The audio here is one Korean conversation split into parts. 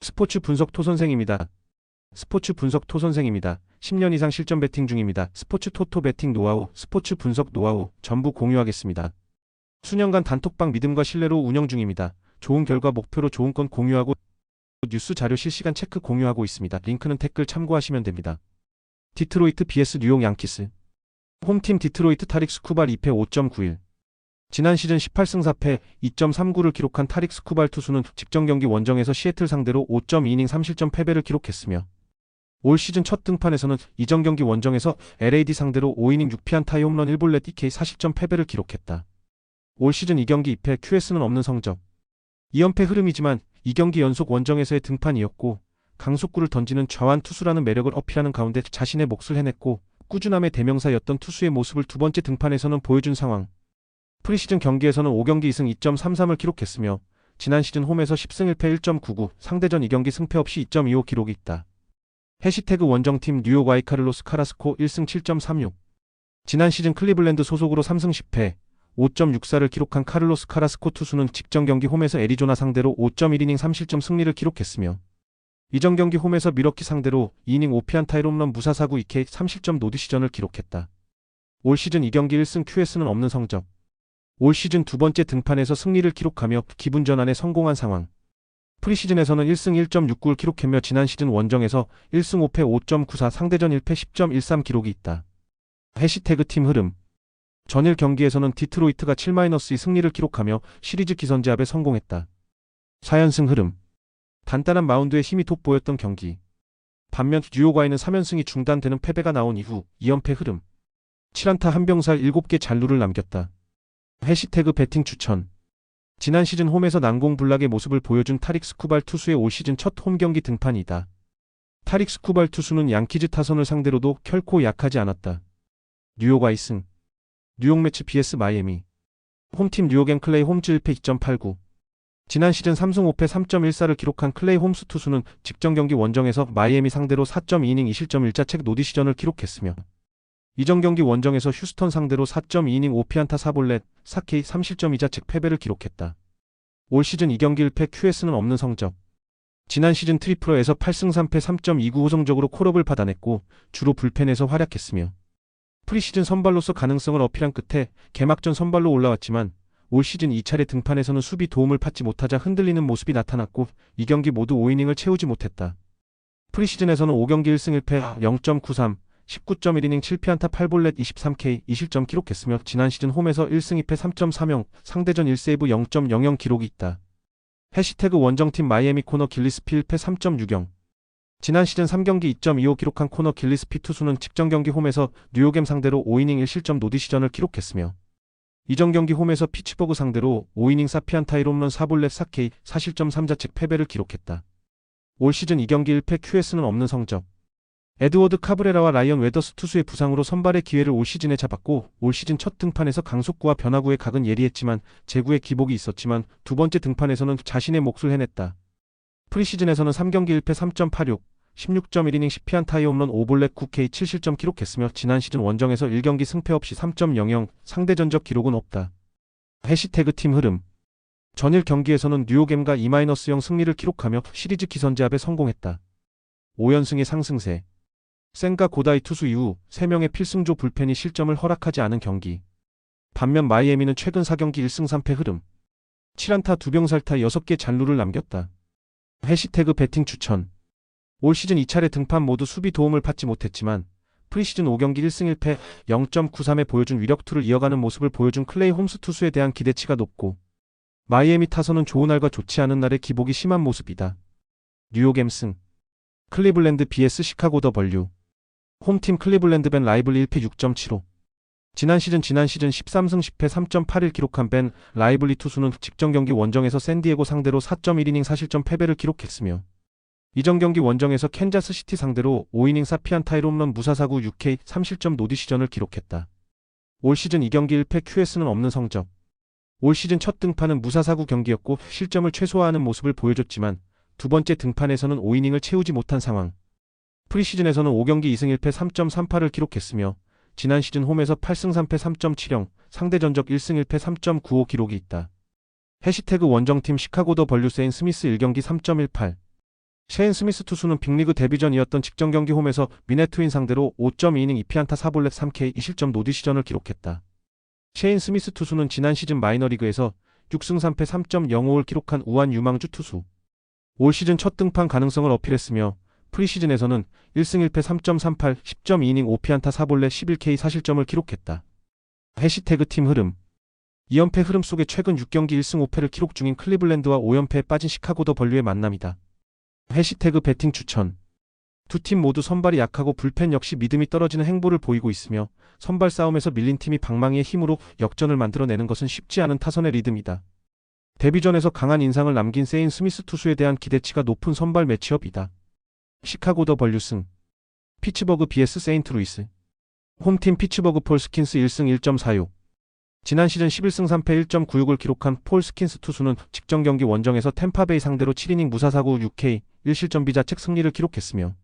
스포츠 분석 토선생입니다. 스포츠 분석 토선생입니다. 10년 이상 실전 베팅 중입니다. 스포츠 토토 베팅 노하우, 스포츠 분석 노하우 전부 공유하겠습니다. 수년간 단톡방 믿음과 신뢰로 운영 중입니다. 좋은 결과 목표로 좋은 건 공유하고 뉴스 자료 실시간 체크 공유하고 있습니다. 링크는 댓글 참고하시면 됩니다. 디트로이트 vs 뉴욕 양키스. 홈팀 디트로이트 타릭 스쿠발 2패 5.91. 지난 시즌 18승 4패 2.39를 기록한 타릭 스쿠발 투수는 직전 경기 원정에서 시애틀 상대로 5.2이닝 3실점 패배를 기록했으며 올 시즌 첫 등판에서는 이전 경기 원정에서 LAD 상대로 5이닝 6피안타의 홈런 1볼넷 DK 4실점 패배를 기록했다. 올 시즌 2경기 2패 QS는 없는 성적. 2연패 흐름이지만 2경기 연속 원정에서의 등판이었고 강속구를 던지는 좌완 투수라는 매력을 어필하는 가운데 자신의 몫을 해냈고 꾸준함의 대명사였던 투수의 모습을 두 번째 등판에서는 보여준 상황. 프리시즌 경기에서는 5경기 2승 2.33을 기록했으며 지난 시즌 홈에서 10승 1패 1.99, 상대전 2경기 승패 없이 2.25 기록이 있다. 해시태그 원정팀 뉴욕 아이카를로스 카라스코 1승 7.36. 지난 시즌 클리블랜드 소속으로 3승 10패 5.64를 기록한 카를로스 카라스코 투수는 직전 경기 홈에서 애리조나 상대로 5.1이닝 3실점 승리를 기록했으며 이전 경기 홈에서 미러키 상대로 2이닝 5피안타의 홈런 무사사구 2K 3실점 노디시전을 기록했다. 올 시즌 2경기 1승 QS는 없는 성적. 올 시즌 두 번째 등판에서 승리를 기록하며 기분 전환에 성공한 상황. 프리시즌에서는 1승 1.69를 기록했며 지난 시즌 원정에서 1승 5패 5.94 상대전 1패 10.13 기록이 있다. 해시태그 팀 흐름. 전일 경기에서는 디트로이트가 7-2 승리를 기록하며 시리즈 기선제압에 성공했다. 4연승 흐름. 단단한 마운드에 힘이 돋보였던 경기. 반면 뉴욕와이는 3연승이 중단되는 패배가 나온 이후 2연패 흐름. 7안타 1병살 7개 잔루를 남겼다. 해시태그 베팅 추천. 지난 시즌 홈에서 난공불락의 모습을 보여준 타릭 스쿠발 투수의 올 시즌 첫 홈경기 등판이다. 타릭 스쿠발 투수는 양키즈 타선을 상대로도 결코 약하지 않았다. 뉴욕 와이승. 뉴욕 매치 vs 마이애미. 홈팀 뉴욕 클레이 홈즈 1패 2.89. 지난 시즌 3승 5패 3.14를 기록한 클레이 홈스 투수는 직전 경기 원정에서 마이애미 상대로 4.2이닝 2실점 1자책 노디시전을 기록했으며 이전 경기 원정에서 휴스턴 상대로 4.2이닝 5피안타 4볼넷 4K 3실점 2자책 패배를 기록했다. 올 시즌 2경기 1패 QS는 없는 성적. 지난 시즌 트리플러에서 8승 3패 3.29 호성적으로 콜업을 받아냈고 주로 불펜에서 활약했으며 프리시즌 선발로서 가능성을 어필한 끝에 개막전 선발로 올라왔지만 올 시즌 2차례 등판에서는 수비 도움을 받지 못하자 흔들리는 모습이 나타났고 2경기 모두 5이닝을 채우지 못했다. 프리시즌에서는 5경기 1승 1패 0.93, 19.1이닝 7피안타 8볼넷 23K 2실점 기록했으며 지난 시즌 홈에서 1승 2패 3.30, 상대전 1세이브 0.00 기록이 있다. 해시태그 원정팀 마이애미 코너 길리스피 1패 3.60. 지난 시즌 3경기 2.25 기록한 코너 길리스피 투수는 직전 경기 홈에서 뉴욕엠 상대로 5이닝 1실점 노디시전을 기록했으며 이전 경기 홈에서 피츠버그 상대로 5이닝 4피안타의 홈런 4볼넷 4K 4실점 3자책 패배를 기록했다. 올 시즌 2경기 1패 QS는 없는 성적. 에드워드 카브레라와 라이언 웨더스 투수의 부상으로 선발의 기회를 올 시즌에 잡았고 올 시즌 첫 등판에서 강속구와 변화구의 각은 예리했지만 제구의 기복이 있었지만 두 번째 등판에서는 자신의 몫을 해냈다. 프리시즌에서는 3경기 1패 3.86, 16.1이닝 10피안타의 홈런 5볼넷 9K 7실점 기록했으며 지난 시즌 원정에서 1경기 승패 없이 3.00, 상대 전적 기록은 없다. 해시태그 팀 흐름. 전일 경기에서는 뉴욕엠과 2-0 승리를 기록하며 시리즈 기선제압에 성공했다. 5연승의 상승세. 센과 고다이 투수 이후 3명의 필승조 불펜이 실점을 허락하지 않은 경기. 반면 마이애미는 최근 4경기 1승 3패 흐름. 7안타 2병살타 6개 잔루를 남겼다. 해시태그 베팅 추천. 올 시즌 2차례 등판 모두 수비 도움을 받지 못했지만 프리시즌 5경기 1승 1패 0.93에 보여준 위력투를 이어가는 모습을 보여준 클레이 홈스 투수에 대한 기대치가 높고 마이애미 타선은 좋은 날과 좋지 않은 날의 기복이 심한 모습이다. 뉴욕 엠승. 클리블랜드 vs 시카고 더 벌류. 홈팀 클리블랜드 벤 라이블리 1패 6.75. 지난 시즌 13승 10패 3.81 기록한 벤 라이블리 투수는 직전 경기 원정에서 샌디에고 상대로 4.1이닝 4실점 패배를 기록했으며 이전 경기 원정에서 캔자스 시티 상대로 5이닝 4피안타의 홈런 무사사구 6K 3실점 노디시전을 기록했다. 올 시즌 2경기 1패 QS는 없는 성적. 올 시즌 첫 등판은 무사사구 경기였고 실점을 최소화하는 모습을 보여줬지만 두 번째 등판에서는 5이닝을 채우지 못한 상황. 프리시즌에서는 5경기 2승 1패 3.38을 기록했으며 지난 시즌 홈에서 8승 3패 3.70, 상대 전적 1승 1패 3.95 기록이 있다. 해시태그 원정팀 시카고 더 벌류 세인 스미스 1경기 3.18. 셰인 스미스 투수는 빅리그 데뷔 전이었던 직전 경기 홈에서 미네트윈 상대로 5.2이닝 2피안타 4볼넷 3K 2실점 노디 시전을 기록했다. 셰인 스미스 투수는 지난 시즌 마이너리그에서 6승 3패 3.05를 기록한 우한 유망주 투수. 올 시즌 첫 등판 가능성을 어필했으며 프리시즌에서는 1승 1패 3.38, 10.2이닝 5피안타 4볼넷 11K 4실점을 기록했다. 해시태그 팀 흐름. 2연패 흐름 속에 최근 6경기 1승 5패를 기록 중인 클리블랜드와 5연패에 빠진 시카고 더 벌류의 만남이다. 해시태그 배팅 추천. 두 팀 모두 선발이 약하고 불펜 역시 믿음이 떨어지는 행보를 보이고 있으며 선발 싸움에서 밀린 팀이 방망이의 힘으로 역전을 만들어내는 것은 쉽지 않은 타선의 리듬이다. 데뷔전에서 강한 인상을 남긴 세인 스미스 투수에 대한 기대치가 높은 선발 매치업이다. 시카고 더 벌류 승. 피츠버그 vs 세인트루이스. 홈팀 피츠버그 폴 스킨스 1승 1.46. 지난 시즌 11승 3패 1.96을 기록한 폴 스킨스 투수는 직전 경기 원정에서 템파베이 상대로 7이닝 무사사구 6K 1실점 비자책 승리를 기록했으며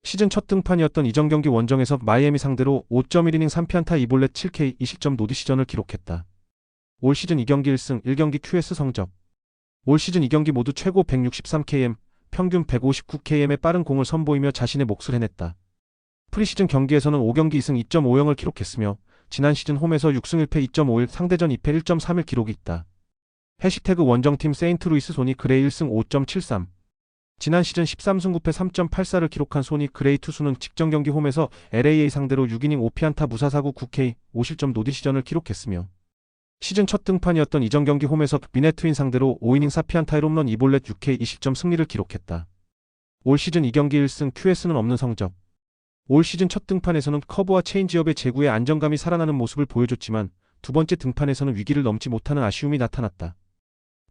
시즌 첫 등판이었던 이전 경기 원정에서 마이애미 상대로 5.1이닝 3피안타 2볼넷 7K 2실점 노디 시전을 기록했다. 올 시즌 2경기 1승 1경기 QS 성적. 올 시즌 2경기 모두 최고 163km, 평균 159km의 빠른 공을 선보이며 자신의 몫을 해냈다. 프리시즌 경기에서는 5경기 2승 2.50을 기록했으며 지난 시즌 홈에서 6승 1패 2.51, 상대전 2패 1.31 기록이 있다. 해시태그 원정팀 세인트루이스 소니 그레이 1승 5.73. 지난 시즌 13승 9패 3.84를 기록한 소니 그레이 투수는 직전 경기 홈에서 LAA 상대로 6이닝 5피안타 무사사구 9K 5실점 노디 시전을 기록했으며 시즌 첫 등판이었던 이전 경기 홈에서 미네트윈 상대로 5이닝 4피안타 1홈런 2볼넷 6K 2실점 승리를 기록했다. 올 시즌 2경기 1승 QS는 없는 성적. 올 시즌 첫 등판에서는 커브와 체인지업의 제구에 안정감이 살아나는 모습을 보여줬지만 두 번째 등판에서는 위기를 넘지 못하는 아쉬움이 나타났다.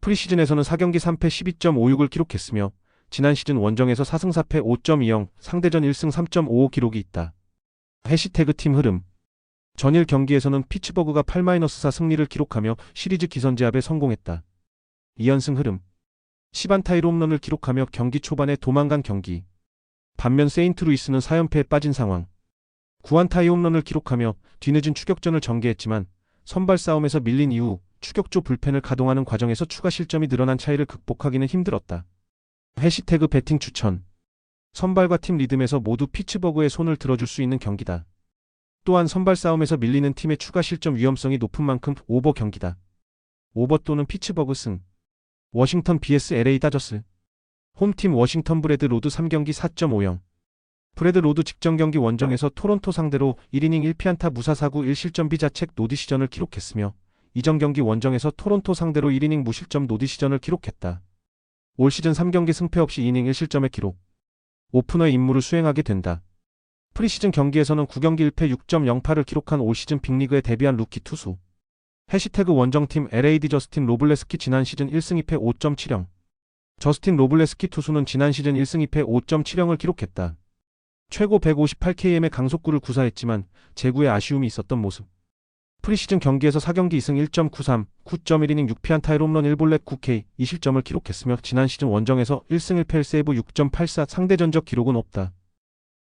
프리시즌에서는 4경기 3패 12.56을 기록했으며 지난 시즌 원정에서 4승 4패 5.20, 상대전 1승 3.55 기록이 있다. 해시태그 팀 흐름. 전일 경기에서는 피츠버그가 8-4 승리를 기록하며 시리즈 기선제압에 성공했다. 2연승 흐름. 10안타 1홈런을 기록하며 경기 초반에 도망간 경기. 반면 세인트루이스는 4연패에 빠진 상황. 9안타 2홈런을 기록하며 뒤늦은 추격전을 전개했지만 선발 싸움에서 밀린 이후 추격조 불펜을 가동하는 과정에서 추가 실점이 늘어난 차이를 극복하기는 힘들었다. 해시태그 배팅 추천. 선발과 팀 리듬에서 모두 피츠버그의 손을 들어줄 수 있는 경기다. 또한 선발 싸움에서 밀리는 팀의 추가 실점 위험성이 높은 만큼 오버 경기다. 오버 또는 피츠버그 승. 워싱턴 vs LA 다저스. 홈팀 워싱턴 브래드 로드 3경기 4.50. 브래드 로드 직전 경기 원정에서 토론토 상대로 1이닝 1피안타 무사사구 1실점 비자책 노디 시전을 기록했으며 이전 경기 원정에서 토론토 상대로 1이닝 무실점 노디 시전을 기록했다. 올 시즌 3경기 승패 없이 2이닝 1실점의 기록. 오프너의 임무를 수행하게 된다. 프리시즌 경기에서는 9경기 1패 6.08을 기록한 올 시즌 빅리그에 데뷔한 루키 투수. 해시태그 원정팀 LAD 저스틴 로블레스키 지난 시즌 1승 2패 5.70. 저스틴 로블레스키 투수는 지난 시즌 1승 2패 5.70을 기록했다. 최고 158km의 강속구를 구사했지만 제구에 아쉬움이 있었던 모습. 프리시즌 경기에서 4경기 2승 1.93, 9.1이닝 6피안타 1홈런 1볼넷 9K 2실점을 기록했으며 지난 시즌 원정에서 1승 1패 1세이브 6.84 상대 전적 기록은 없다.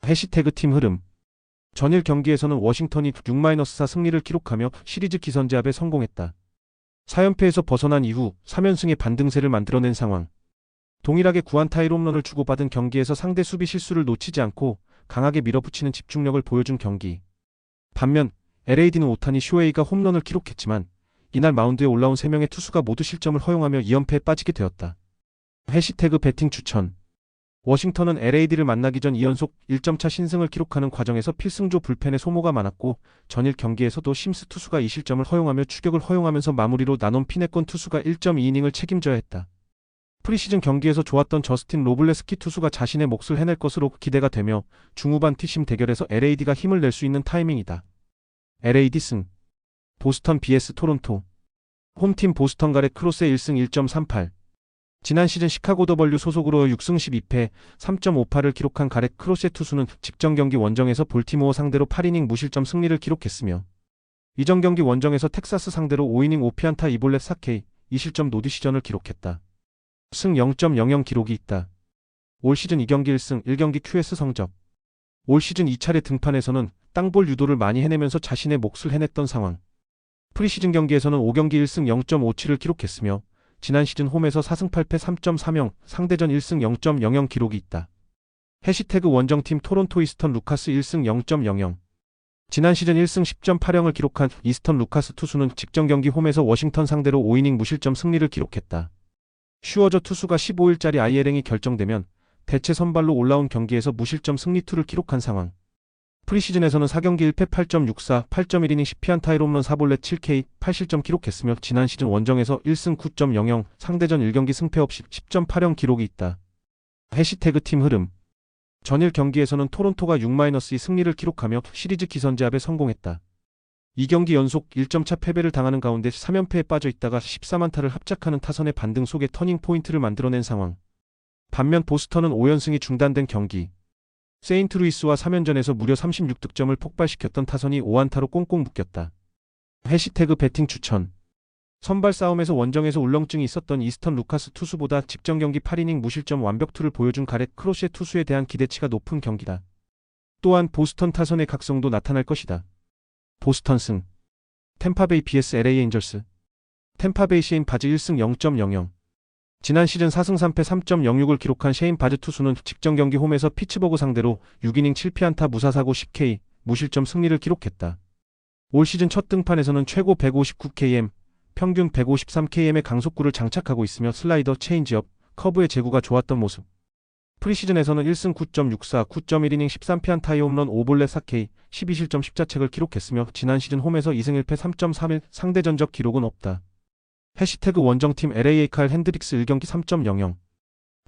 해시태그 팀 흐름. 전일 경기에서는 워싱턴이 6-4 승리를 기록하며 시리즈 기선제압에 성공했다. 4연패에서 벗어난 이후 3연승의 반등세를 만들어낸 상황. 동일하게 9안타 1홈런을 주고받은 경기에서 상대 수비 실수를 놓치지 않고 강하게 밀어붙이는 집중력을 보여준 경기. 반면 LAD는 오타니 쇼헤이가 홈런을 기록했지만 이날 마운드에 올라온 3명의 투수가 모두 실점을 허용하며 2연패에 빠지게 되었다. 해시태그 배팅 추천. 워싱턴은 LAD를 만나기 전 2연속 1점차 신승을 기록하는 과정에서 필승조 불펜의 소모가 많았고 전일 경기에서도 심스 투수가 2실점을 허용하며 추격을 허용하면서 마무리로 나논 피네권 투수가 1.2이닝을 책임져야 했다. 프리시즌 경기에서 좋았던 저스틴 로블레스키 투수가 자신의 몫을 해낼 것으로 기대가 되며 중후반 티심 대결에서 LAD가 힘을 낼 수 있는 타이밍이다. LAD 승. 보스턴 vs 토론토. 홈팀 보스턴 가렛 크로스의 1승 1.38. 지난 시즌 시카고 더 벌류 소속으로 6승 12패 3.58을 기록한 가렛 크로스의 투수는 직전 경기 원정에서 볼티모어 상대로 8이닝 무실점 승리를 기록했으며 이전 경기 원정에서 텍사스 상대로 5이닝 5피안타 2볼넷 4K 2실점 노디 시전을 기록했다. 승 0.00 기록이 있다. 올 시즌 2경기 1승 1경기 QS 성적. 올 시즌 2차례 등판에서는 땅볼 유도를 많이 해내면서 자신의 몫을 해냈던 상황. 프리시즌 경기에서는 5경기 1승 0.57을 기록했으며 지난 시즌 홈에서 4승 8패 3.40, 상대전 1승 0.00 기록이 있다. 해시태그 원정팀 토론토 이스턴 루카스 1승 0.00. 지난 시즌 1승 10.80을 기록한 이스턴 루카스 투수는 직전 경기 홈에서 워싱턴 상대로 5이닝 무실점 승리를 기록했다. 슈어저 투수가 15일짜리 IL행이 결정되면 대체 선발로 올라온 경기에서 무실점 승리투를 기록한 상황. 프리시즌에서는 4경기 1패 8.64, 8.1이닝 10피안타 1홈런 4볼넷 7K, 8실점 기록했으며 지난 시즌 원정에서 1승 9.00, 상대전 1경기 승패 없이 10.80 기록이 있다. 해시태그 팀 흐름. 전일 경기에서는 토론토가 6-2 승리를 기록하며 시리즈 기선제압에 성공했다. 2경기 연속 1점차 패배를 당하는 가운데 3연패에 빠져 있다가 14만타를 합작하는 타선의 반등 속에 터닝포인트를 만들어낸 상황. 반면 보스턴은 5연승이 중단된 경기. 세인트루이스와 3연전에서 무려 36득점을 폭발시켰던 타선이 5안타로 꽁꽁 묶였다. 해시태그 배팅 추천. 선발 싸움에서 원정에서 울렁증이 있었던 이스턴 루카스 투수보다 직전 경기 8이닝 무실점 완벽투를 보여준 가렛 크로셰 투수에 대한 기대치가 높은 경기다. 또한 보스턴 타선의 각성도 나타날 것이다. 보스턴 승. 템파베이 vs LA 엔젤스. 템파베이 셰인 바즈 1승 0.00. 지난 시즌 4승 3패 3.06을 기록한 셰인 바즈 투수는 직전 경기 홈에서 피츠버그 상대로 6이닝 7피안타 무사사고 10K, 무실점 승리를 기록했다. 올 시즌 첫 등판에서는 최고 159km, 평균 153km의 강속구를 장착하고 있으며 슬라이더, 체인지업, 커브의 제구가 좋았던 모습. 프리시즌에서는 1승 9.64, 9.1이닝 13피안타 홈런 5볼넷 4K, 12실점 10자책을 기록했으며 지난 시즌 홈에서 2승 1패 3.31, 상대 전적 기록은 없다. 해시태그 원정팀 LA 카일 핸드릭스 1경기 3.00.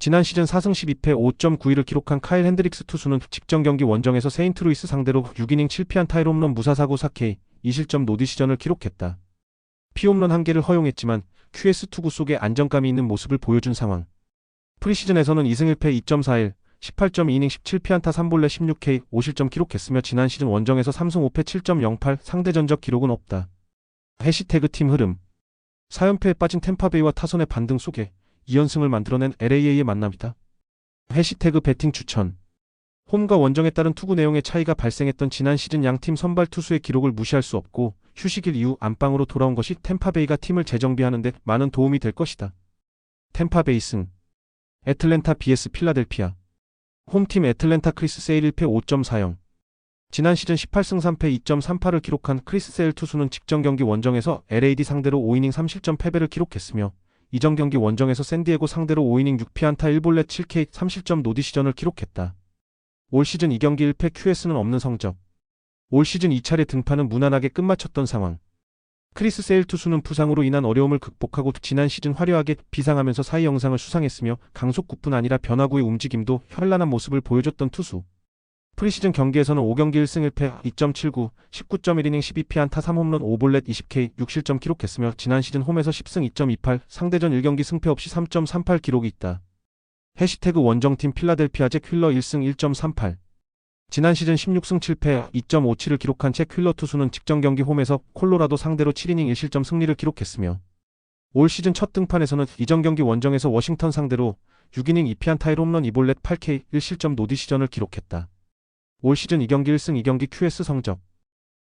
지난 시즌 4승 12패 5.91을 기록한 카일 핸드릭스 투수는 직전 경기 원정에서 세인트루이스 상대로 6이닝 7피안타 1홈런 무사사고 4K, 2실점 노디시전을 기록했다. 피홈런 1개를 허용했지만 QS 투구 속에 안정감이 있는 모습을 보여준 상황. 프리시즌에서는 2승 1패 2.41, 18.2이닝 17피안타 3볼넷 16K, 5실점 기록했으며 지난 시즌 원정에서 3승 5패 7.08, 상대 전적 기록은 없다. 해시태그 팀 흐름. 4연패에 빠진 템파베이와 타선의 반등 속에 2연승을 만들어낸 LA의 만남이다. 해시태그 배팅 추천. 홈과 원정에 따른 투구 내용의 차이가 발생했던 지난 시즌 양팀 선발 투수의 기록을 무시할 수 없고 휴식일 이후 안방으로 돌아온 것이 템파베이가 팀을 재정비하는 데 많은 도움이 될 것이다. 템파베이 승. 애틀랜타 vs 필라델피아. 홈팀 애틀랜타 크리스 세일 1패 5.40. 지난 시즌 18승 3패 2.38을 기록한 크리스 세일 투수는 직전 경기 원정에서 LAD 상대로 5이닝 3실점 패배를 기록했으며 이전 경기 원정에서 샌디에고 상대로 5이닝 6피안타 1볼넷 7K 3실점 노디시전을 기록했다. 올 시즌 2경기 1패 QS는 없는 성적. 올 시즌 2차례 등판은 무난하게 끝마쳤던 상황. 크리스 세일 투수는 부상으로 인한 어려움을 극복하고 지난 시즌 화려하게 비상하면서 4위 영상을 수상했으며 강속구뿐 아니라 변화구의 움직임도 현란한 모습을 보여줬던 투수. 프리시즌 경기에서는 5경기 1승 1패 2.79, 19.1이닝 12피안타 3홈런 5볼넷 20K 6실점 기록했으며 지난 시즌 홈에서 10승 2.28, 상대전 1경기 승패 없이 3.38 기록이 있다. 해시태그 원정팀 필라델피아 잭 휠러 1승 1.38. 지난 시즌 16승 7패 2.57을 기록한 잭 휠러 투수는 직전 경기 홈에서 콜로라도 상대로 7이닝 1실점 승리를 기록했으며 올 시즌 첫 등판에서는 이전 경기 원정에서 워싱턴 상대로 6이닝 2피안타 1홈런 2볼넷 8K 1실점 노디시전을 기록했다. 올 시즌 2경기 1승 2경기 QS 성적.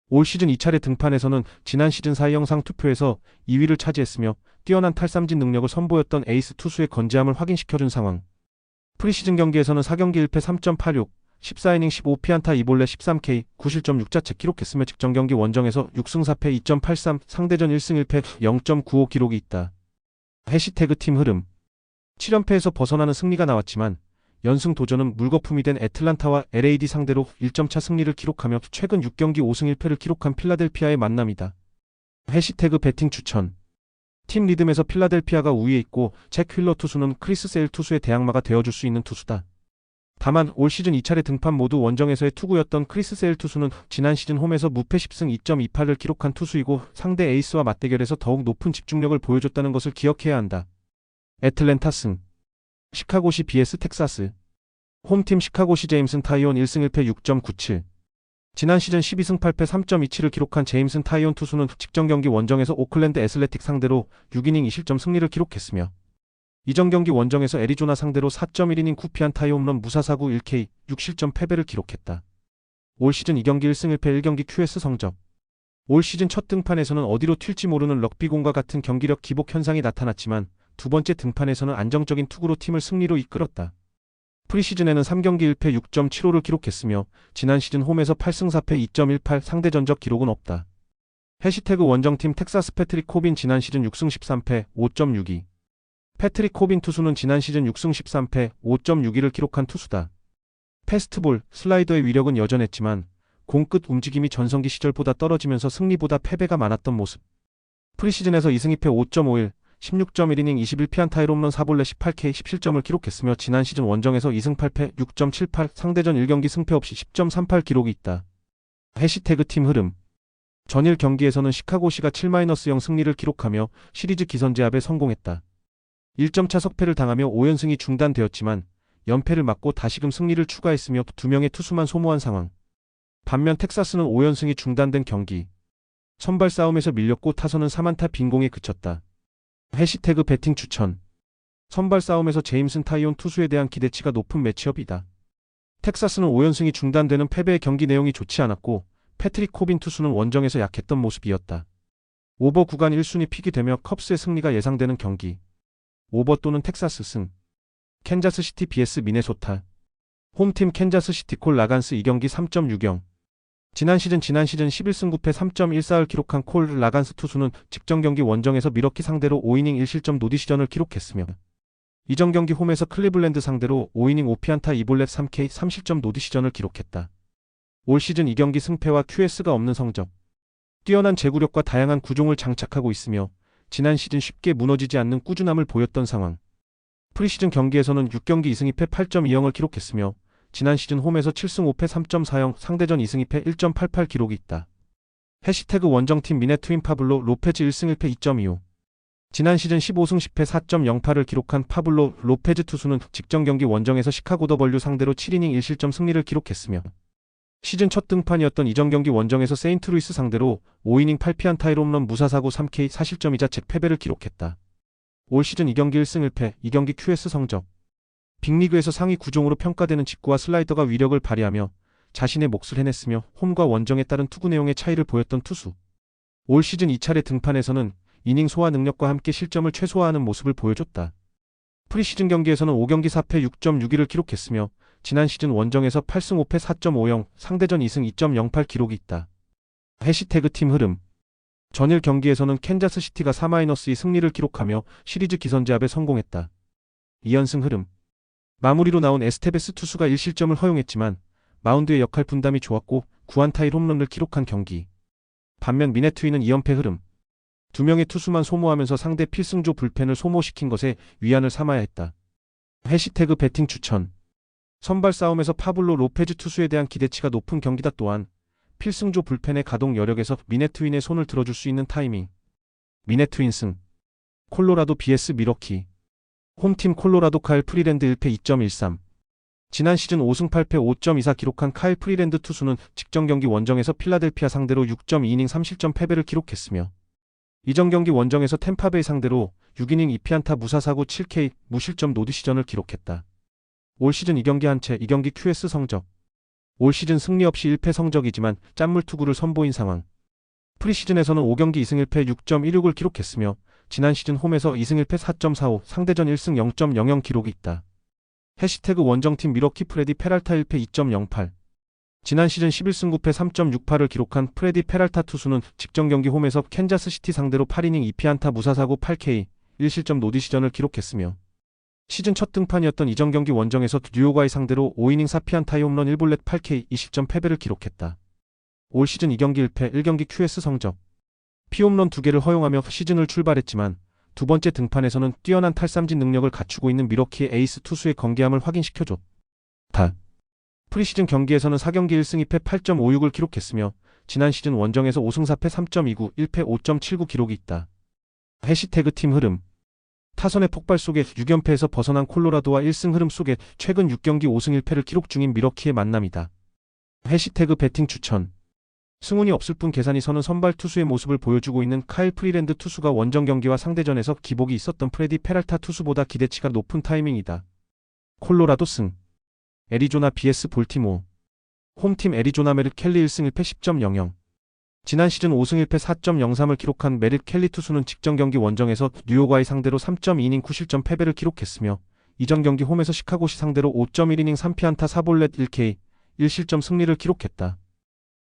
올 시즌 2차례 등판에서는 지난 시즌 4위 영상 투표에서 2위를 차지했으며 뛰어난 탈삼진 능력을 선보였던 에이스 투수의 건재함을 확인시켜준 상황. 프리시즌 경기에서는 4경기 1패 3.86, 14이닝 15피안타 2볼넷 13K, 9실점 6자책 기록했으며 직전 경기 원정에서 6승 4패 2.83, 상대전 1승 1패 0.95 기록이 있다. 해시태그 팀 흐름. 7연패에서 벗어나는 승리가 나왔지만 연승 도전은 물거품이 된 애틀란타와 LAD 상대로 1점차 승리를 기록하며 최근 6경기 5승 1패를 기록한 필라델피아의 만남이다. 해시태그 배팅 추천. 팀 리듬에서 필라델피아가 우위에 있고 잭 휠러 투수는 크리스 세일 투수의 대항마가 되어줄 수 있는 투수다. 다만 올 시즌 2차례 등판 모두 원정에서의 투구였던 크리스 세일 투수는 지난 시즌 홈에서 무패 10승 2.28을 기록한 투수이고 상대 에이스와 맞대결에서 더욱 높은 집중력을 보여줬다는 것을 기억해야 한다. 애틀랜타 승. 시카고시 vs 텍사스. 홈팀 시카고시 제임슨 타이온 1승 1패 6.97. 지난 시즌 12승 8패 3.27을 기록한 제임슨 타이온 투수는 직전 경기 원정에서 오클랜드 애슬레틱 상대로 6이닝 2실점 승리를 기록했으며 이전 경기 원정에서 애리조나 상대로 4.1이닝 9피안타 홈런 무사사구 1K 6실점 패배를 기록했다. 올 시즌 2경기 1승 1패 1경기 QS 성적. 올 시즌 첫 등판에서는 어디로 튈지 모르는 럭비공과 같은 경기력 기복 현상이 나타났지만 두 번째 등판에서는 안정적인 투구로 팀을 승리로 이끌었다. 프리시즌에는 3경기 1패 6.75를 기록했으며 지난 시즌 홈에서 8승 4패 2.18 상대 전적 기록은 없다. 해시태그 원정팀 텍사스 패트릭 코빈 지난 시즌 6승 13패 5.62. 패트릭 코빈 투수는 지난 시즌 6승 13패 5.62를 기록한 투수다. 패스트볼, 슬라이더의 위력은 여전했지만 공 끝 움직임이 전성기 시절보다 떨어지면서 승리보다 패배가 많았던 모습. 프리시즌에서 2승 2패 5.51, 16.1이닝 21피안타의 홈런 4볼넷 18K 17점을 기록했으며 지난 시즌 원정에서 2승 8패 6.78 상대전 1경기 승패 없이 10.38 기록이 있다. 해시태그 팀 흐름. 전일 경기에서는 시카고시가 7-0 승리를 기록하며 시리즈 기선제압에 성공했다. 1점차 석패를 당하며 5연승이 중단되었지만 연패를 막고 다시금 승리를 추가했으며 2명의 투수만 소모한 상황. 반면 텍사스는 5연승이 중단된 경기. 선발 싸움에서 밀렸고 타선은 3안타 빈공에 그쳤다. 해시태그 배팅 추천. 선발 싸움에서 제임슨 타이온 투수에 대한 기대치가 높은 매치업이다. 텍사스는 5연승이 중단되는 패배의 경기 내용이 좋지 않았고 패트릭 코빈 투수는 원정에서 약했던 모습이었다. 오버 구간 1순위 픽이 되며 컵스의 승리가 예상되는 경기. 오버 또는 텍사스 승. 캔자스시티 vs 미네소타. 홈팀 캔자스시티 콜 라간스 2경기 3.60. 지난 시즌 11승 9패 3.14를 기록한 콜 라간스 투수는 직전 경기 원정에서 미러키 상대로 5이닝 1실점 노디시전을 기록했으며 이전 경기 홈에서 클리블랜드 상대로 5이닝 5피안타 2볼넷 3K 3실점 노디시전을 기록했다. 올 시즌 2경기 승패와 QS가 없는 성적. 뛰어난 제구력과 다양한 구종을 장착하고 있으며 지난 시즌 쉽게 무너지지 않는 꾸준함을 보였던 상황. 프리시즌 경기에서는 6경기 2승 2패 8.20을 기록했으며 지난 시즌 홈에서 7승 5패 3.40 상대전 2승 2패 1.88 기록이 있다. 해시태그 원정팀 미네트윈 파블로 로페즈 1승 1패 2.25. 지난 시즌 15승 10패 4.08을 기록한 파블로 로페즈 투수는 직전 경기 원정에서 시카고 더블유 상대로 7이닝 1실점 승리를 기록했으며 시즌 첫 등판이었던 이전 경기 원정에서 세인트루이스 상대로 5이닝 8피안타의 홈런 무사사고 3K 4실점이자 잭패배를 기록했다. 올 시즌 2경기 1승 1패 2경기 QS 성적. 빅리그에서 상위 구종으로 평가되는 직구와 슬라이더가 위력을 발휘하며 자신의 몫을 해냈으며 홈과 원정에 따른 투구 내용의 차이를 보였던 투수. 올 시즌 2차례 등판에서는 이닝 소화 능력과 함께 실점을 최소화하는 모습을 보여줬다. 프리시즌 경기에서는 5경기 4패 6.61을 기록했으며 지난 시즌 원정에서 8승 5패 4.50 상대전 2승 2.08 기록이 있다. 해시태그 팀 흐름. 전일 경기에서는 캔자스시티가 4-2 승리를 기록하며 시리즈 기선제압에 성공했다. 2연승 흐름. 마무리로 나온 에스테베스 투수가 1실점을 허용했지만 마운드의 역할 분담이 좋았고 9안타의 홈런을 기록한 경기. 반면 미네트윈은 2연패 흐름. 2명의 투수만 소모하면서 상대 필승조 불펜을 소모시킨 것에 위안을 삼아야 했다. 해시태그 배팅 추천. 선발 싸움에서 파블로 로페즈 투수에 대한 기대치가 높은 경기다. 또한 필승조 불펜의 가동 여력에서 미네트윈의 손을 들어줄 수 있는 타이밍. 미네트윈 승. 콜로라도 vs 미러키. 홈팀 콜로라도 카일 프리랜드 1패 2.13. 지난 시즌 5승 8패 5.24 기록한 카일 프리랜드 투수는 직전 경기 원정에서 필라델피아 상대로 6.2이닝 3실점 패배를 기록했으며 이전 경기 원정에서 템파베이 상대로 6이닝 2피안타 무사사고 7K 무실점 노디시전을 기록했다. 올 시즌 2경기 한 채 2경기 QS 성적. 올 시즌 승리 없이 1패 성적이지만 짠물 투구를 선보인 상황. 프리시즌에서는 5경기 2승 1패 6.16을 기록했으며 지난 시즌 홈에서 2승 1패 4.45 상대전 1승 0.00 기록이 있다. 해시태그 원정팀 미러키 프레디 페랄타 1패 2.08. 지난 시즌 11승 9패 3.68을 기록한 프레디 페랄타 투수는 직전 경기 홈에서 캔자스시티 상대로 8이닝 2피안타 무사사고 8K 1실점 노디시전을 기록했으며 시즌 첫 등판이었던 이전 경기 원정에서 뉴욕와의 상대로 5이닝 4피안타의 홈런 1볼넷 8K 2실점 패배를 기록했다. 올 시즌 2경기 1패 1경기 QS 성적. 피홈런 2개를 허용하며 시즌을 출발했지만 두 번째 등판에서는 뛰어난 탈삼진 능력을 갖추고 있는 미러키의 에이스 투수의 건기함을 확인시켜줬다. 프리시즌 경기에서는 4경기 1승 2패 8.56을 기록했으며 지난 시즌 원정에서 5승 4패 3.29, 1패 5.79 기록이 있다. 해시태그 팀 흐름. 타선의 폭발 속에 6연패에서 벗어난 콜로라도와 1승 흐름 속에 최근 6경기 5승 1패를 기록 중인 미러키의 만남이다. 해시태그 배팅 추천. 승운이 없을 뿐 계산이 서는 선발 투수의 모습을 보여주고 있는 카일 프리랜드 투수가 원정 경기와 상대전에서 기복이 있었던 프레디 페랄타 투수보다 기대치가 높은 타이밍이다. 콜로라도 승. 애리조나 vs 볼티모어. 홈팀 애리조나 메르 켈리 1승 1패 10.00. 지난 시즌 5승 1패 4.03을 기록한 메릿 켈리 투수는 직전 경기 원정에서 뉴욕와의 상대로 3.2이닝 9실점 패배를 기록했으며 이전 경기 홈에서 시카고시 상대로 5.1이닝 3피안타 4볼넷 1K 1실점 승리를 기록했다.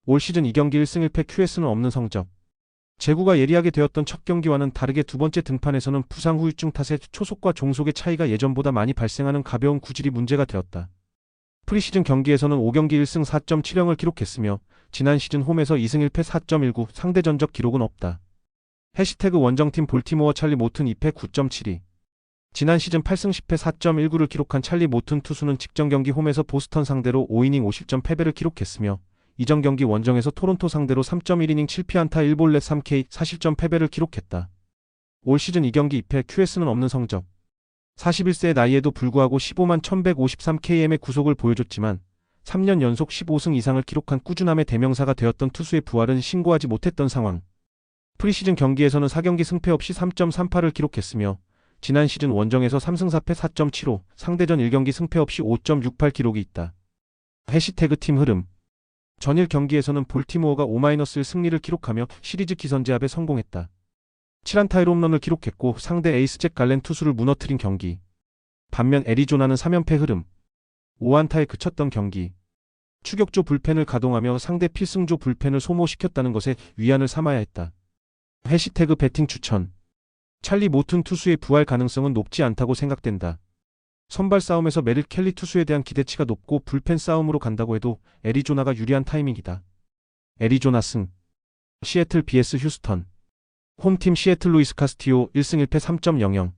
올 시즌 2경기 1승 1패 QS는 없는 성적. 제구가 예리하게 되었던 첫 경기와는 다르게 두 번째 등판에서는 부상 후유증 탓에 초속과 종속의 차이가 예전보다 많이 발생하는 가벼운 구질이 문제가 되었다. 프리시즌 경기에서는 5경기 1승 4.70을 기록했으며 지난 시즌 홈에서 2승 1패 4.19 상대 전적 기록은 없다. 해시태그 원정팀 볼티모어 찰리 모튼 2패 9.72. 지난 시즌 8승 10패 4.19를 기록한 찰리 모튼 투수는 직전 경기 홈에서 보스턴 상대로 5이닝 5실점 패배를 기록했으며 이전 경기 원정에서 토론토 상대로 3.1이닝 7피안타 1볼넷 3K 4실점 패배를 기록했다. 올 시즌 2경기 2패 QS는 없는 성적. 41세의 나이에도 불구하고 15만 1153km의 구속을 보여줬지만 3년 연속 15승 이상을 기록한 꾸준함의 대명사가 되었던 투수의 부활은 신고하지 못했던 상황. 프리시즌 경기에서는 4경기 승패 없이 3.38을 기록했으며 지난 시즌 원정에서 3승 4패 4.75, 상대전 1경기 승패 없이 5.68 기록이 있다. 해시태그 팀 흐름. 전일 경기에서는 볼티모어가 5-1 승리를 기록하며 시리즈 기선제압에 성공했다. 7안타의 홈런을 기록했고 상대 에이스 잭 갈렌 투수를 무너뜨린 경기. 반면 애리조나는 3연패 흐름. 5안타에 그쳤던 경기. 추격조 불펜을 가동하며 상대 필승조 불펜을 소모시켰다는 것에 위안을 삼아야 했다. 해시태그 배팅 추천. 찰리 모튼 투수의 부활 가능성은 높지 않다고 생각된다. 선발 싸움에서 메릿 켈리 투수에 대한 기대치가 높고 불펜 싸움으로 간다고 해도 애리조나가 유리한 타이밍이다. 애리조나 승. 시애틀 vs 휴스턴. 홈팀 시애틀 루이스 카스티오 1승 1패 3.00.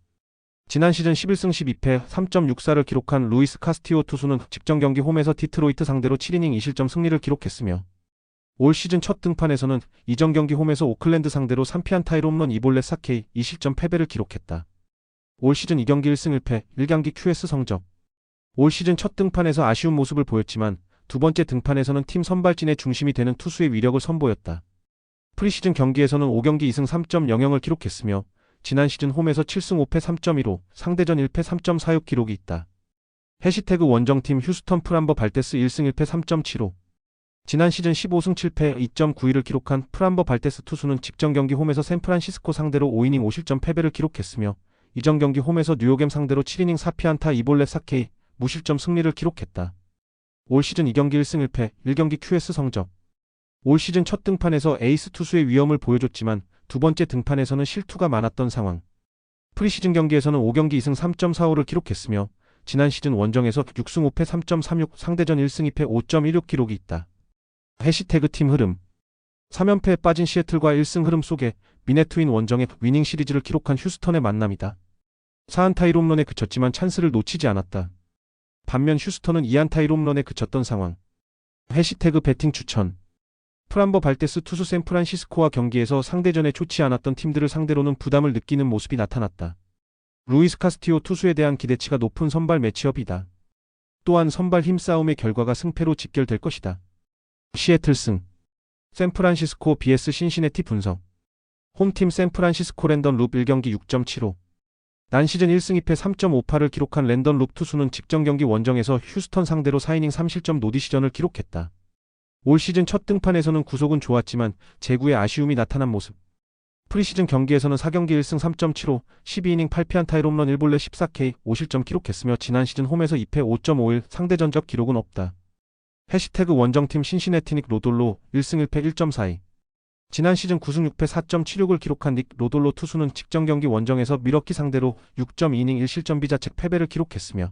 지난 시즌 11승 12패 3.64를 기록한 루이스 카스티오 투수는 직전 경기 홈에서 디트로이트 상대로 7이닝 2실점 승리를 기록했으며 올 시즌 첫 등판에서는 이전 경기 홈에서 오클랜드 상대로 3피안타의 홈런 2볼넷 4K 2실점 패배를 기록했다. 올 시즌 2경기 1승 1패 1경기 QS 성적. 올 시즌 첫 등판에서 아쉬운 모습을 보였지만 두 번째 등판에서는 팀 선발진의 중심이 되는 투수의 위력을 선보였다. 프리시즌 경기에서는 5경기 2승 3.00을 기록했으며 지난 시즌 홈에서 7승 5패 3.15, 상대전 1패 3.46 기록이 있다. 해시태그 원정팀 휴스턴 프람버 발테스 1승 1패 3.75. 지난 시즌 15승 7패 2.91을 기록한 프람버 발테스 투수는 직전 경기 홈에서 샌프란시스코 상대로 5이닝 5실점 패배를 기록했으며 이전 경기 홈에서 뉴욕엠 상대로 7이닝 4피안타 2볼넷 4K 무실점 승리를 기록했다. 올 시즌 2경기 1승 1패 1경기 QS 성적. 올 시즌 첫 등판에서 에이스 투수의 위험을 보여줬지만 두 번째 등판에서는 실투가 많았던 상황. 프리시즌 경기에서는 5경기 2승 3.45를 기록했으며 지난 시즌 원정에서 6승 5패 3.36, 상대전 1승 2패 5.16 기록이 있다. 해시태그 팀 흐름. 3연패에 빠진 시애틀과 1승 흐름 속에 미네트윈 원정의 위닝 시리즈를 기록한 휴스턴의 만남이다. 4안타 1홈런에 그쳤지만 찬스를 놓치지 않았다. 반면 휴스턴은 2안타 1홈런에 그쳤던 상황. 해시태그 배팅 추천. 프람버 발테스 투수 샌프란시스코와 경기에서 상대전에 좋지 않았던 팀들을 상대로는 부담을 느끼는 모습이 나타났다. 루이스 카스티오 투수에 대한 기대치가 높은 선발 매치업이다. 또한 선발 힘싸움의 결과가 승패로 직결될 것이다. 시애틀 승. 샌프란시스코 vs 신시내티 분석. 홈팀 샌프란시스코 랜던 룹 1경기 6.75. 난 시즌 1승 2패 3.58을 기록한 랜던 룹 투수는 직전 경기 원정에서 휴스턴 상대로 4이닝 3실점 노디시전을 기록했다. 올 시즌 첫 등판에서는 구속은 좋았지만 제구에 아쉬움이 나타난 모습. 프리시즌 경기에서는 4경기 1승 3.75, 12이닝 8피안타 1홈런 1볼넷 14K 5실점 기록했으며 지난 시즌 홈에서 2패 5.51, 상대 전적 기록은 없다. 해시태그 원정팀 신시내티 닉 로돌로 1승 1패 1.42. 지난 시즌 9승 6패 4.76을 기록한 닉 로돌로 투수는 직전 경기 원정에서 밀워키 상대로 6.2이닝 1실점 비자책 패배를 기록했으며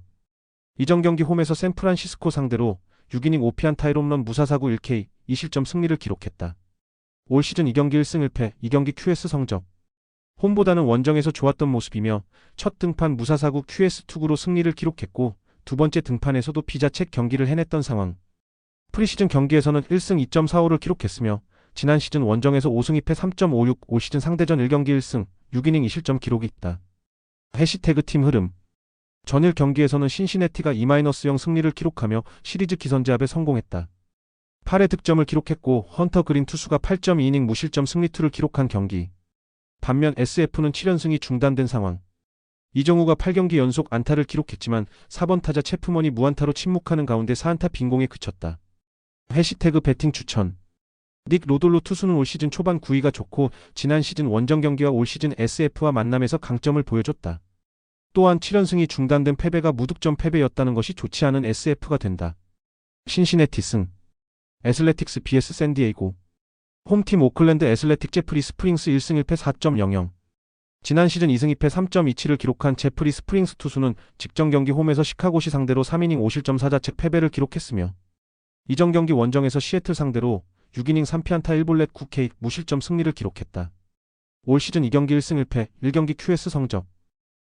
이전 경기 홈에서 샌프란시스코 상대로 6이닝 5피안타 1홈런 무사사구 1K 2실점 승리를 기록했다. 올 시즌 2경기 1승 1패 2경기 QS 성적. 홈보다는 원정에서 좋았던 모습이며 첫 등판 무사사구 QS 투구로 승리를 기록했고 두 번째 등판에서도 비자책 경기를 해냈던 상황. 프리시즌 경기에서는 1승 2.45를 기록했으며 지난 시즌 원정에서 5승 2패 3.56, 올 시즌 상대전 1경기 1승 6이닝 2실점 기록이 있다. 해시태그 팀 흐름. 전일 경기에서는 신시내티가 2-0 승리를 기록하며 시리즈 기선제압에 성공했다. 8회 득점을 기록했고 헌터 그린 투수가 8.2이닝 무실점 승리투를 기록한 경기. 반면 SF는 7연승이 중단된 상황. 이정우가 8경기 연속 안타를 기록했지만 4번 타자 체프먼이 무안타로 침묵하는 가운데 4안타 빈공에 그쳤다. 해시태그 배팅 추천. 닉 로돌로 투수는 올 시즌 초반 구위가 좋고 지난 시즌 원정 경기와 올 시즌 SF와 만남에서 강점을 보여줬다. 또한 7연승이 중단된 패배가 무득점 패배였다는 것이 좋지 않은 SF가 된다. 신시내티 승. 애슬레틱스 vs 샌디에이고. 홈팀 오클랜드 애슬레틱 제프리 스프링스 1승 1패 4.00. 지난 시즌 2승 2패 3.27을 기록한 제프리 스프링스 투수는 직전 경기 홈에서 시카고시 상대로 3이닝 5실점 4자책 패배를 기록했으며 이전 경기 원정에서 시애틀 상대로 6이닝 3피안타 1볼넷 9K 무실점 승리를 기록했다. 올 시즌 2경기 1승 1패 1경기 QS 성적.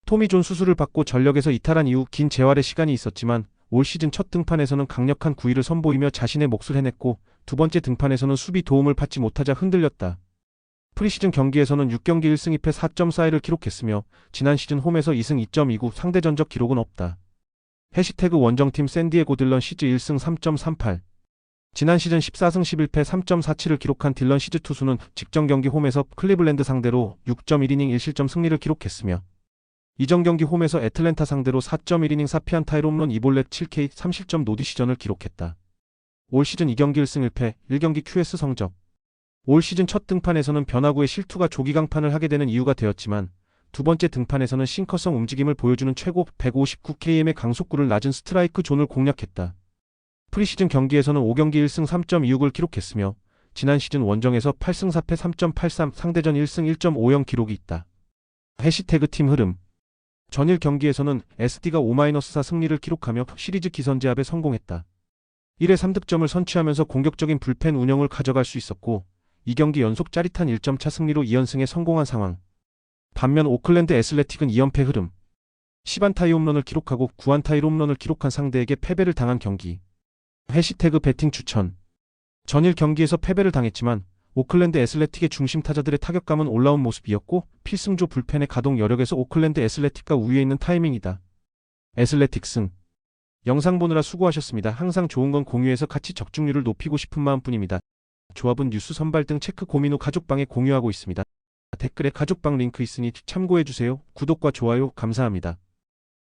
토미 존 수술을 받고 전력에서 이탈한 이후 긴 재활의 시간이 있었지만 올 시즌 첫 등판에서는 강력한 구위를 선보이며 자신의 몫을 해냈고 두 번째 등판에서는 수비 도움을 받지 못하자 흔들렸다. 프리시즌 경기에서는 6경기 1승 2패 4.41을 기록했으며 지난 시즌 홈에서 2승 2.29 상대 전적 기록은 없다. 해시태그 원정팀 샌디에고 딜런 시즈 1승 3.38. 지난 시즌 14승 11패 3.47을 기록한 딜런 시즈 투수는 직전 경기 홈에서 클리블랜드 상대로 6.1이닝 1실점 승리를 기록했으며 이전 경기 홈에서 애틀랜타 상대로 4.1이닝 4피안타 1홈런 2볼넷 7K 3실점 노디시전을 기록했다. 올 시즌 2경기 1승 1패 1경기 QS 성적. 올 시즌 첫 등판에서는 변화구의 실투가 조기강판을 하게 되는 이유가 되었지만 두 번째 등판에서는 싱커성 움직임을 보여주는 최고 159km의 강속구를 낮은 스트라이크 존을 공략했다. 프리시즌 경기에서는 5경기 1승 3.26을 기록했으며 지난 시즌 원정에서 8승 4패 3.83 상대전 1승 1.50 기록이 있다. 해시태그 팀 흐름. 전일 경기에서는 SD가 5-4 승리를 기록하며 시리즈 기선제압에 성공했다. 1회 3득점을 선취하면서 공격적인 불펜 운영을 가져갈 수 있었고 2경기 연속 짜릿한 1점차 승리로 2연승에 성공한 상황. 반면 오클랜드 애슬레틱은 2연패 흐름. 10안타의 홈런을 기록하고 9안타의 홈런을 기록한 상대에게 패배를 당한 경기. 해시태그 배팅 추천. 전일 경기에서 패배를 당했지만 오클랜드 애슬레틱의 중심 타자들의 타격감은 올라온 모습이었고 필승조 불펜의 가동 여력에서 오클랜드 애슬레틱과 우위에 있는 타이밍이다. 애슬레틱 승. 영상 보느라 수고하셨습니다. 항상 좋은 건 공유해서 같이 적중률을 높이고 싶은 마음뿐입니다. 조합은 뉴스 선발 등 체크 고민 후 가족방에 공유하고 있습니다. 댓글에 가족방 링크 있으니 참고해주세요. 구독과 좋아요 감사합니다.